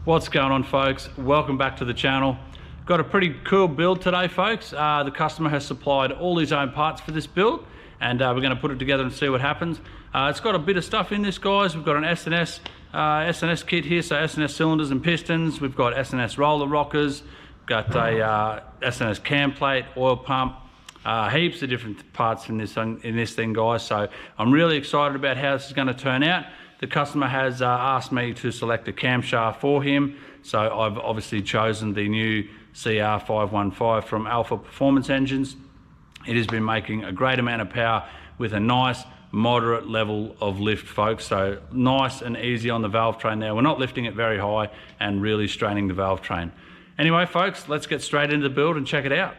What's going on, folks? Welcome back to the channel. Got a pretty cool build today, folks. The customer has supplied all his own parts for this build, and we're going to put it together and see what happens. It's got a bit of stuff in this, guys. We've got an S&S kit here, so S&S Cylinders and Pistons. We've got S&S Roller Rockers, got a S&S cam plate, oil pump, heaps of different parts in this thing, guys. So I'm really excited about how this is going to turn out. The customer has asked me to select a camshaft for him, so I've obviously chosen the new CR515 from Alpha Performance Engines. It has been making a great amount of power with a nice moderate level of lift, folks. So nice and easy on the valve train there. We're not lifting it very high and really straining the valve train. Anyway, folks, let's get straight into the build and check it out.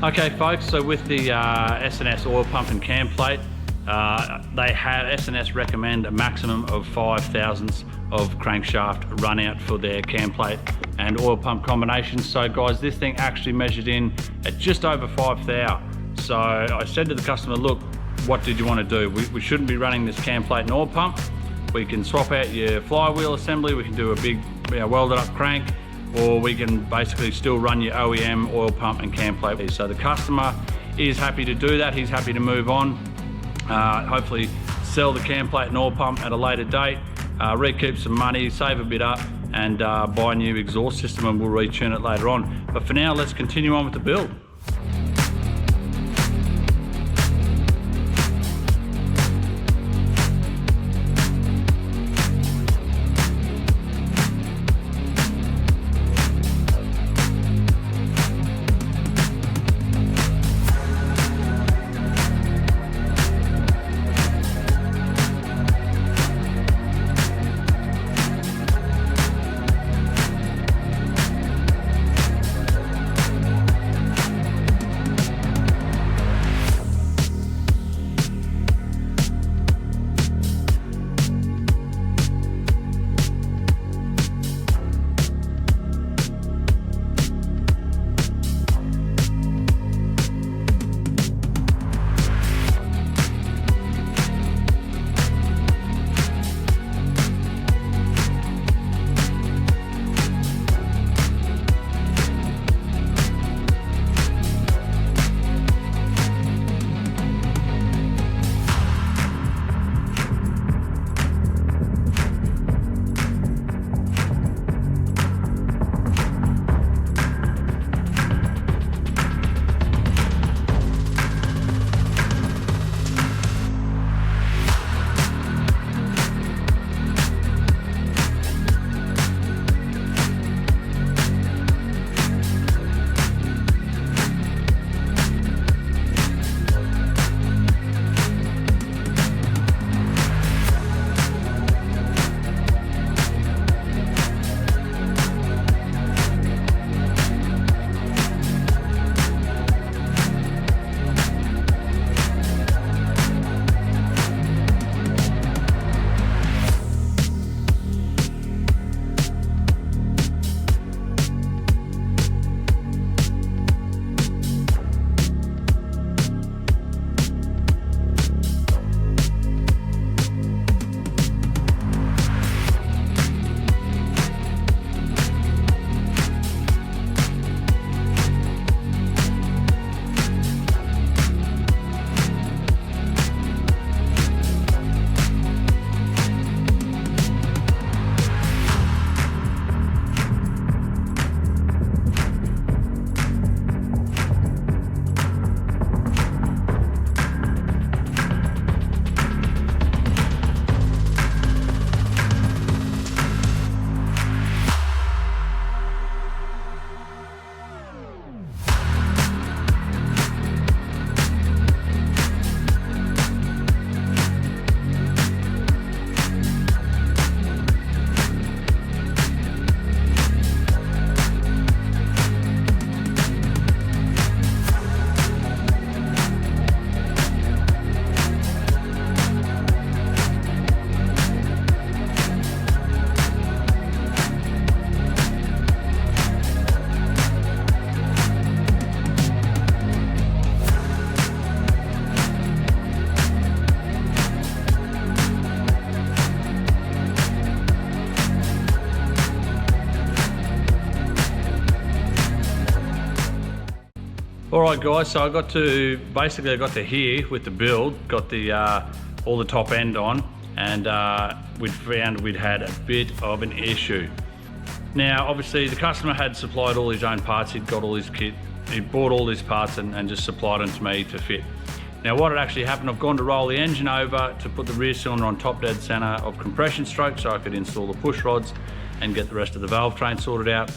Okay, folks, so with the S&S oil pump and cam plate, they have S&S recommend a maximum of 5 thousandths of crankshaft run out for their cam plate and oil pump combinations. So guys, this thing actually measured in at just over 5 thou. So I said to the customer, look, what did you want to do? We shouldn't be running this cam plate and oil pump. We can swap out your flywheel assembly, we can do a big welded up crank, or we can basically still run your OEM oil pump and cam plate. So the customer is happy to do that. He's happy to move on, hopefully sell the cam plate and oil pump at a later date, recoup some money, save a bit up, and buy a new exhaust system, and we'll retune it later on. But for now, let's continue on with the build. Alright guys, so I got to here with the build, got the all the top end on, and we'd found we'd had a bit of an issue. Now obviously the customer had supplied all his own parts, he'd got all his kit, he bought all these parts and just supplied them to me to fit. Now what had actually happened, I've gone to roll the engine over to put the rear cylinder on top dead center of compression stroke so I could install the push rods and get the rest of the valve train sorted out.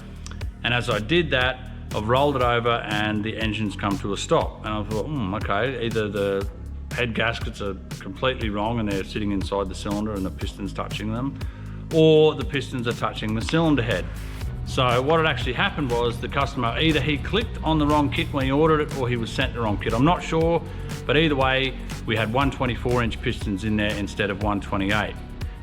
And as I did that, I've rolled it over and the engine's come to a stop. And I thought, okay, either the head gaskets are completely wrong and they're sitting inside the cylinder and the piston's touching them, or the pistons are touching the cylinder head. So what had actually happened was the customer, either he clicked on the wrong kit when he ordered it or he was sent the wrong kit. I'm not sure, but either way, we had 124-inch pistons in there instead of 128.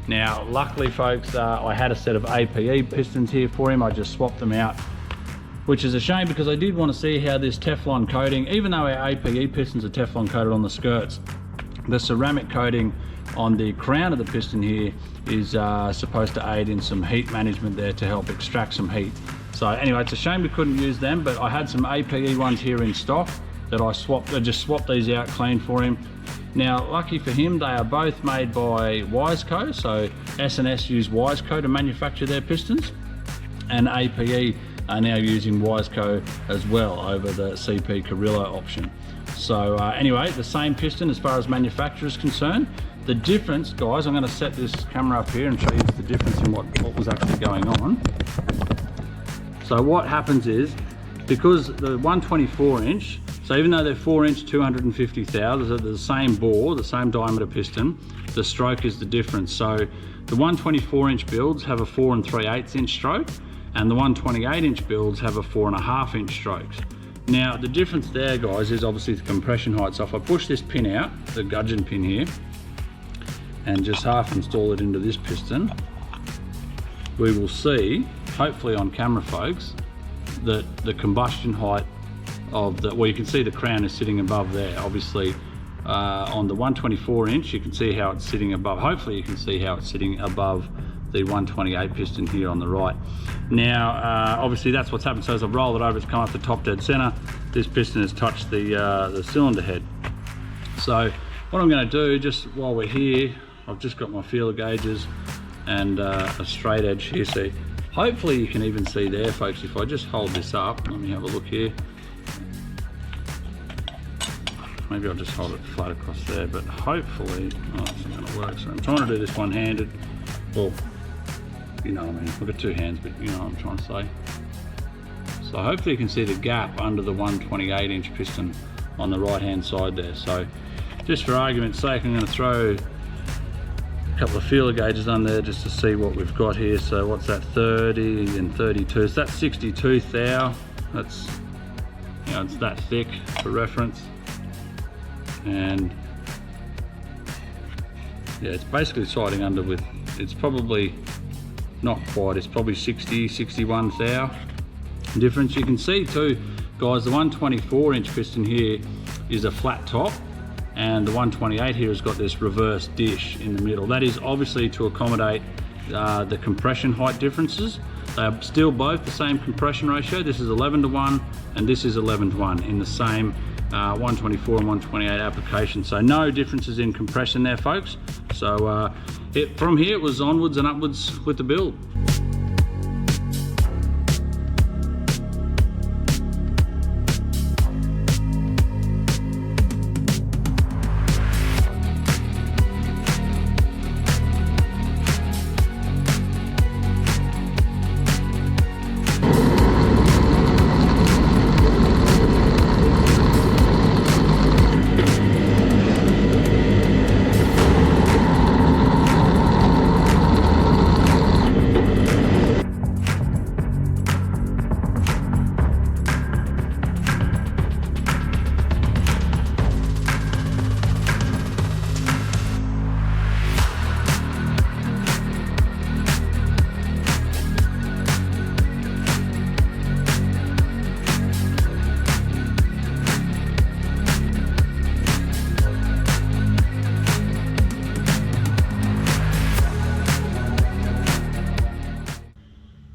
Now, luckily folks, I had a set of APE pistons here for him. I just swapped them out, which is a shame because I did want to see how this Teflon coating, even though our APE pistons are Teflon coated on the skirts, the ceramic coating on the crown of the piston here is supposed to aid in some heat management there to help extract some heat. So anyway, it's a shame we couldn't use them, but I had some APE ones here in stock that I just swapped these out clean for him. Now, lucky for him, they are both made by Wiseco, so S&S use Wiseco to manufacture their pistons, and APE are now using Wiseco as well over the CP Carrillo option. So anyway, the same piston as far as manufacturer is concerned. The difference, guys, I'm going to set this camera up here and show you the difference in what was actually going on. So what happens is, because the 124-inch, so even though they're 4-inch 250 thou, they're the same bore, the same diameter piston, the stroke is the difference. So the 124-inch builds have a 4 3/8 inch stroke, and the 128-inch builds have a 4.5-inch strokes. Now the difference there, guys, is obviously the compression height. So if I push this pin out, the gudgeon pin here, and just half install it into this piston, we will see, hopefully on camera folks, that the combustion height of the, well, you can see the crown is sitting above there. Obviously on the 124-inch you can see how it's sitting above, hopefully you can see how it's sitting above the 128 piston here on the right. Now obviously that's what's happened. So as I've rolled it over, it's come up the top dead center, this piston has touched the cylinder head. So what I'm going to do, just while we're here, I've just got my feeler gauges and a straight edge here. See, hopefully you can even see there folks, if I just hold this up, let me have a look here. Maybe I'll just hold it flat across there, but hopefully, oh, it's not going to work. So I'm trying to do this one-handed. Well, you know what I mean, I've got two hands, but you know what I'm trying to say. So hopefully you can see the gap under the 128-inch piston on the right-hand side there. So just for argument's sake, I'm going to throw a couple of feeler gauges on there just to see what we've got here. So what's that, 30 and 32, so that's 62 thou. That's, you know, it's that thick for reference. And yeah, it's basically siding under with, it's probably not quite, it's probably 60, 61 thou difference. You can see too, guys, the 124-inch piston here is a flat top, and the 128 here has got this reverse dish in the middle. That is obviously to accommodate the compression height differences. They are still both the same compression ratio. This is 11:1 and this is 11:1 in the same 124 and 128 application. So no differences in compression there folks. So from here it was onwards and upwards with the build.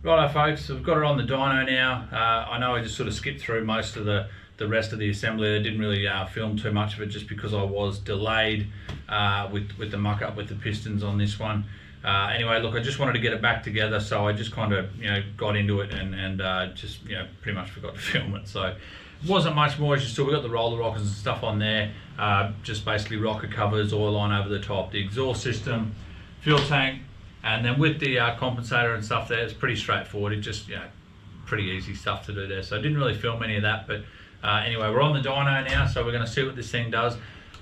Righto folks, so we've got it on the dyno now. I know I just sort of skipped through most of the the rest of the assembly. I didn't really film too much of it just because I was delayed with the muck up with the pistons on this one. Anyway, look, I just wanted to get it back together, so I just kind of got into it and just pretty much forgot to film it. So it wasn't much more. As you saw, we got the roller rockers and stuff on there, just basically rocker covers, oil line over the top, the exhaust system, fuel tank, and then with the compensator and stuff there, it's pretty straightforward. It just pretty easy stuff to do there. So I didn't really film any of that, but anyway, we're on the dyno now, so we're going to see what this thing does.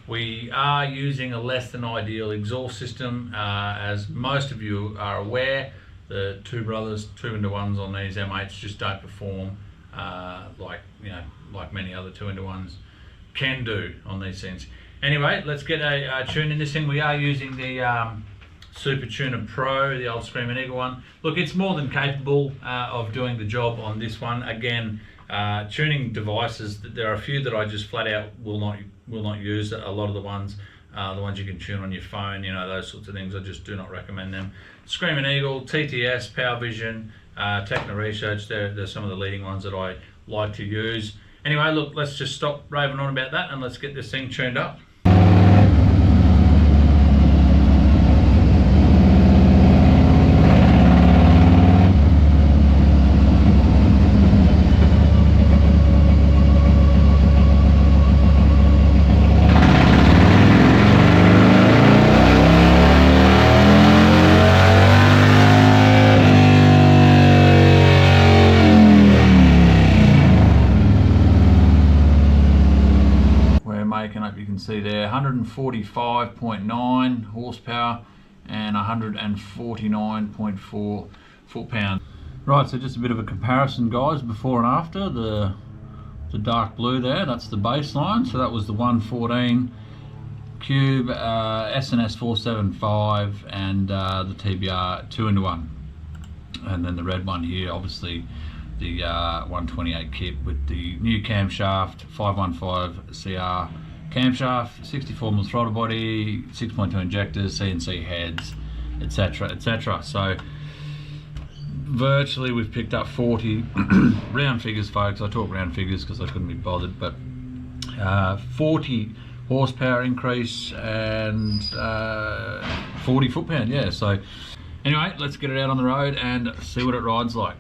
We are using a less than ideal exhaust system, as most of you are aware. The two brothers 2-in-1s on these M8s just don't perform like many other 2-in-1s can do on these things. Anyway, let's get a tune in this thing. We are using the Super Tuner Pro, the old Screamin Eagle one. Look, it's more than capable of doing the job on this one. Again, tuning devices, there are a few that I just flat out will not use. A lot of the ones you can tune on your phone, those sorts of things, I just do not recommend them. Screamin Eagle, TTS, Power Vision, Techno Research, they're some of the leading ones that I like to use. Anyway, look, let's just stop raving on about that and let's get this thing tuned up. You can see there 145.9 horsepower and 149.4 foot-pound. Right, so just a bit of a comparison, guys, before and after. The dark blue there, that's the baseline, so that was the 114 cube, S&S 475 and the TBR 2-in-1, and then the red one here, obviously the 128 kit with the new camshaft, 515 CR camshaft, 64mm throttle body, 6.2 injectors, CNC heads, etc, etc. So virtually we've picked up 40 round figures, folks. I talk round figures because I couldn't be bothered, but 40 horsepower increase and 40 foot-pound, yeah. So anyway, let's get it out on the road and see what it rides like.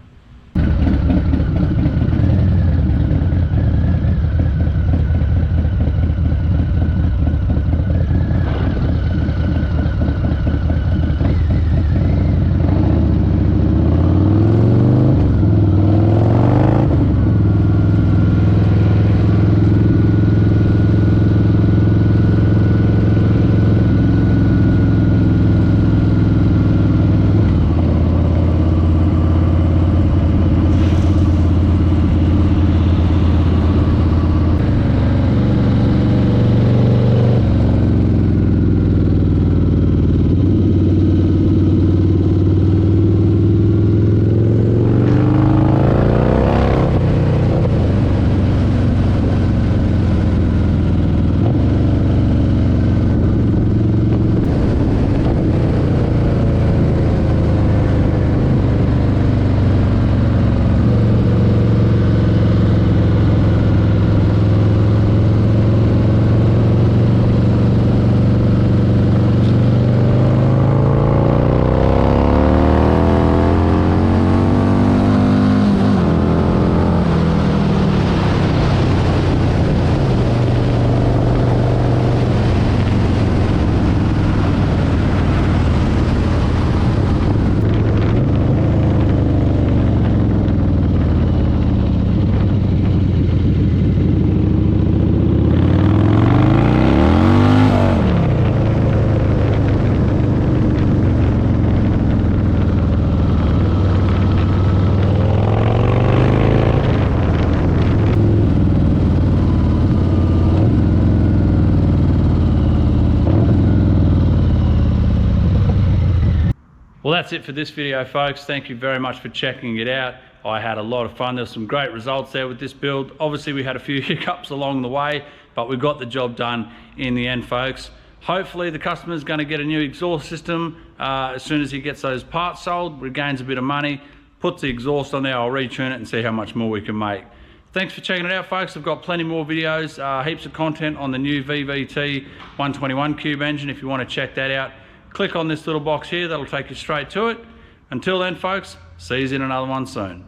Well, that's it for this video, folks. Thank you very much for checking it out. I had a lot of fun. There's some great results there with this build. Obviously, we had a few hiccups along the way, but we got the job done in the end, folks. Hopefully, the customer's going to get a new exhaust system as soon as he gets those parts sold, regains a bit of money, puts the exhaust on there. I'll retune it and see how much more we can make. Thanks for checking it out, folks. I've got plenty more videos, heaps of content on the new VVT 121 cube engine. If you want to check that out, click on this little box here. That'll take you straight to it. Until then, folks, see you in another one soon.